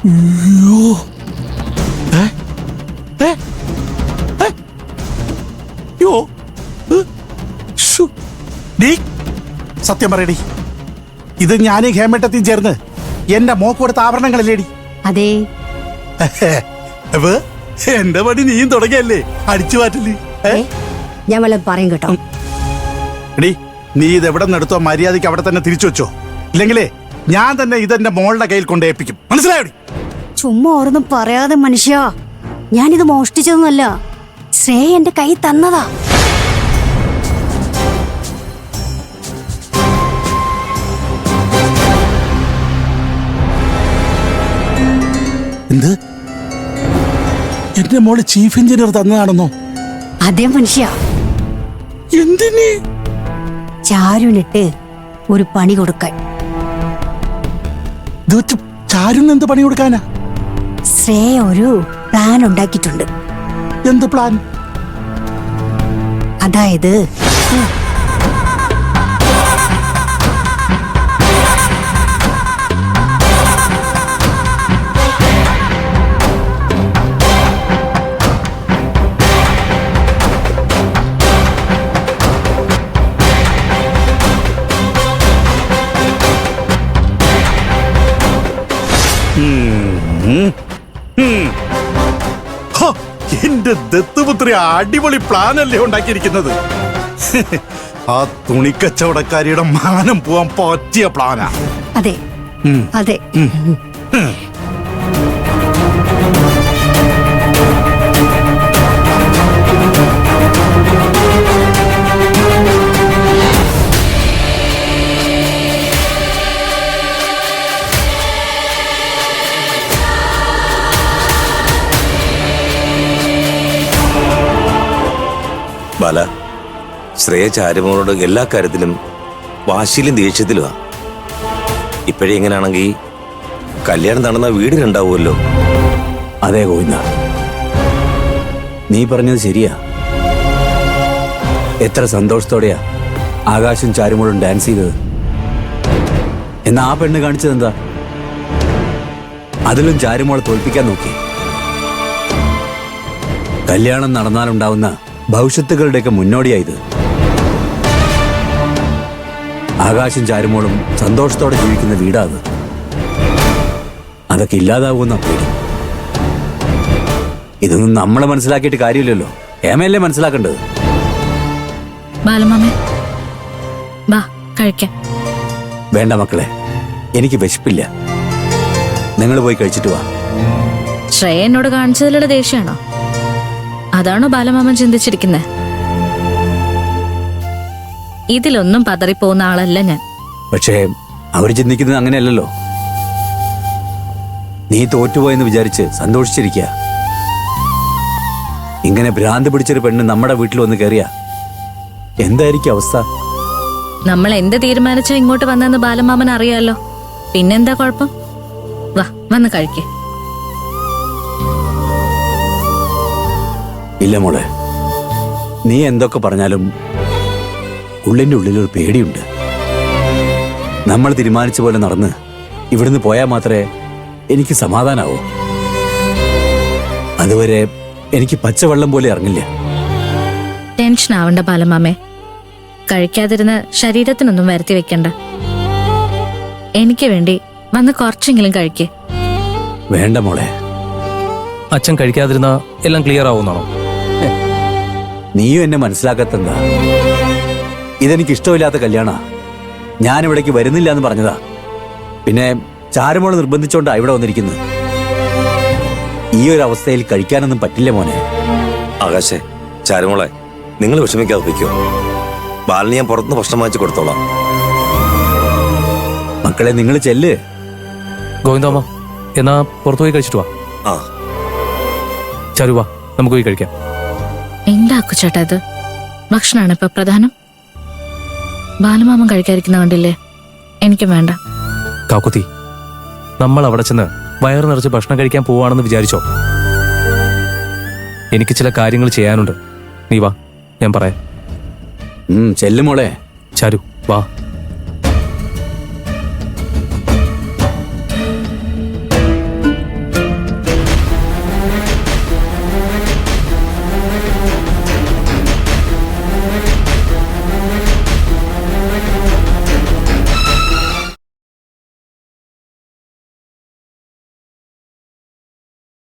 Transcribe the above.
അയ്യോ. യോ. ശ്ശോ. ഡീ, സത്യം പറയടി, ഇത് ഞാൻ ഹേമേട്ടത്തിൽ ചേർന്ന് എന്റെ മോക്ക് കൊടുത്ത ആഭരണങ്ങളല്ലേടി? അതെ. എന്റെ പണി നീയും തുടങ്ങിയല്ലേ അടിച്ചു മാറ്റില്ലേ? ഞാൻ വല്ലതും പറയും കേട്ടോ. എടി, നീ ഇത് എവിടെ നിന്ന് എടുത്തോ മര്യാദയ്ക്ക് അവിടെ തന്നെ തിരിച്ചു വെച്ചോ, ഇല്ലെങ്കിലേ ഞാൻ തന്നെ ഇതെന്റെ മോളുടെ കയ്യിൽ കൊണ്ട് ഏൽപ്പിക്കും. മനസ്സിലായോടി? ചുമ്മാ ഓരോന്നും പറയാതെ മനുഷ്യ, ഞാനിത് മോഷ്ടിച്ചതൊന്നുമല്ല, ശ്രേയ എന്റെ കൈ തന്നതാ. എന്ത്? എന്റെ മോള് ചീഫ് എഞ്ചിനീയർ തന്നതാണെന്നോ? അതേ മനുഷ്യ. എന്തിന്? ചാരുനിട്ട് ഒരു പണി കൊടുക്കാൻ. ചാരുന്ന് എന്ത് പണി കൊടുക്കാനാ? ശ്രേയ ഒരു പ്ലാൻ ഉണ്ടാക്കിയിട്ടുണ്ട്. എന്ത് പ്ലാൻ? അതായത് എന്റെ ദത്തുപുത്രി അടിപൊളി പ്ലാൻ അല്ലേ ഉണ്ടാക്കിയിരിക്കുന്നത്. ആ തുണിക്കച്ചവടക്കാരിയുടെ മാനം പോവാൻ പറ്റിയ പ്ലാനാ. അതെ അതെ. ബാല, ശ്രേയ ചാരുമോളോട് എല്ലാ കാര്യത്തിലും വാശിയിലും ദേഷ്യത്തിലുമാ. ഇപ്പോഴേ എങ്ങനെയാണെങ്കിൽ കല്യാണം നടന്ന വീടിനുണ്ടാവുമല്ലോ. അതെ ഗോവിന്ദ, നീ പറഞ്ഞത് ശരിയാ. എത്ര സന്തോഷത്തോടെയാ ആകാശും ചാരുമോളും ഡാൻസ് ചെയ്തത്. എന്നാ ആ പെണ്ണ് കാണിച്ചതെന്താ? അതിലും ചാരുമോളെ തോൽപ്പിക്കാൻ നോക്കി. കല്യാണം നടന്നാലുണ്ടാവുന്ന ഭവിഷ്യത്തുകളുടെയൊക്കെ മുന്നോടിയായത്. ആകാശം ചാരുമോളും സന്തോഷത്തോടെ ജീവിക്കുന്ന വീടാ അത്. അതൊക്കെ ഇല്ലാതാവുമെന്ന പേടി. ഇതൊന്നും നമ്മളെ മനസ്സിലാക്കിയിട്ട് കാര്യമില്ലല്ലോ, ഏമയല്ലേ മനസ്സിലാക്കേണ്ടത്. ബാലമാമേ, ബാ കഴിക്കാം. വേണ്ട മക്കളെ, എനിക്ക് വിശപ്പില്ല. നിങ്ങൾ പോയി കഴിച്ചിട്ട് വാ. ശ്രേയ എന്നോട് കാണിച്ചതിലുള്ള ദേഷ്യമാണോ? അതാണോ ബാലമാമൻ ചിന്തിച്ചിരിക്കുന്നത്? ഇതിലൊന്നും പതറിപ്പോകുന്ന ആളല്ല ഞാൻ. പക്ഷേ അവർ ചിന്തിക്കുന്നത് അങ്ങനെയല്ലല്ലോ. നീ തോറ്റുപോയെന്ന് വിചാരിച്ച് സന്തോഷിച്ചിരിക്കുക. ഇങ്ങനെ ഭ്രാന്ത് പിടിച്ചൊരു പെണ്ണ് നമ്മുടെ വീട്ടിൽ വന്ന് കയറിയ എന്തായിരിക്കും അവസ്ഥ? നമ്മൾ എന്ത് തീരുമാനിച്ചാ ഇങ്ങോട്ട് വന്നെന്ന് ബാലമാമൻ അറിയാലോ. പിന്നെന്താ കുഴപ്പം? വാ, വന്ന് കഴിക്കേ. ഇല്ല മോളെ, നീ എന്തൊക്കെ പറഞ്ഞാലും ഉള്ളിൻ്റെ ഉള്ളിലൊരു പേടിയുണ്ട്. നമ്മൾ തീരുമാനിച്ച പോലെ നടന്ന് ഇവിടുന്ന് പോയാൽ മാത്രമേ എനിക്ക് സമാധാനാവൂ. അതുവരെ എനിക്ക് പച്ചവെള്ളം പോലെ ഇറങ്ങില്ല. ടെൻഷൻ ആവണ്ട ബാലമാമേ. കഴിക്കാതിരുന്ന് ശരീരത്തിനൊന്നും വരുത്തി വെക്കണ്ട. എനിക്ക് വേണ്ടി വന്ന് കുറച്ചെങ്കിലും കഴിക്കേ. വേണ്ട മോളെ. അച്ഛൻ കഴിക്കാതിരുന്ന എല്ലാം ക്ലിയർ ആവുന്നാണോ? നീയും എന്നെ മനസ്സിലാക്കത്തെന്താ? ഇതെനിക്ക് ഇഷ്ടമില്ലാത്ത കല്യാണ. ഞാനിവിടേക്ക് വരുന്നില്ല എന്ന് പറഞ്ഞതാ. പിന്നെ ചാരുമോള് നിർബന്ധിച്ചോണ്ടാ ഇവിടെ വന്നിരിക്കുന്നത്. ഈ ഒരു അവസ്ഥയിൽ കഴിക്കാനൊന്നും പറ്റില്ല മോനെ. ആകാശേ, ചാരുമോളെ, നിങ്ങൾ വിഷമിക്കാതെ വയ്ക്കോ. ബാലിന് ഞാൻ പുറത്തുനിന്ന് ഭക്ഷണം വാങ്ങിച്ചു കൊടുത്തോളാം. മക്കളെ, നിങ്ങൾ ചെല്ല്. ഗോവിന്ദാമ്മ, എന്നാ പുറത്തുപോയി കഴിച്ചിട്ട് വാ. ആ ചാരു, വാ, നമുക്ക് പോയി കഴിക്കാം. എന്താ അക്കുച്ചേട്ടാ ഇത്? ഭക്ഷണമാണ് ഇപ്പൊ പ്രധാനം. ബാലമാമൻ കഴിക്കാതിരിക്കുന്ന കണ്ടില്ലേ? എനിക്കും വേണ്ട. കാക്കുത്തി, നമ്മൾ അവിടെ ചെന്ന് വയറ് നിറച്ച് ഭക്ഷണം കഴിക്കാൻ പോവാണെന്ന് വിചാരിച്ചോ? എനിക്ക് ചില കാര്യങ്ങൾ ചെയ്യാനുണ്ട്. നീ വാ, ഞാൻ പറയാം. ചെല്ല് മോളെ. ചാരു, വാ.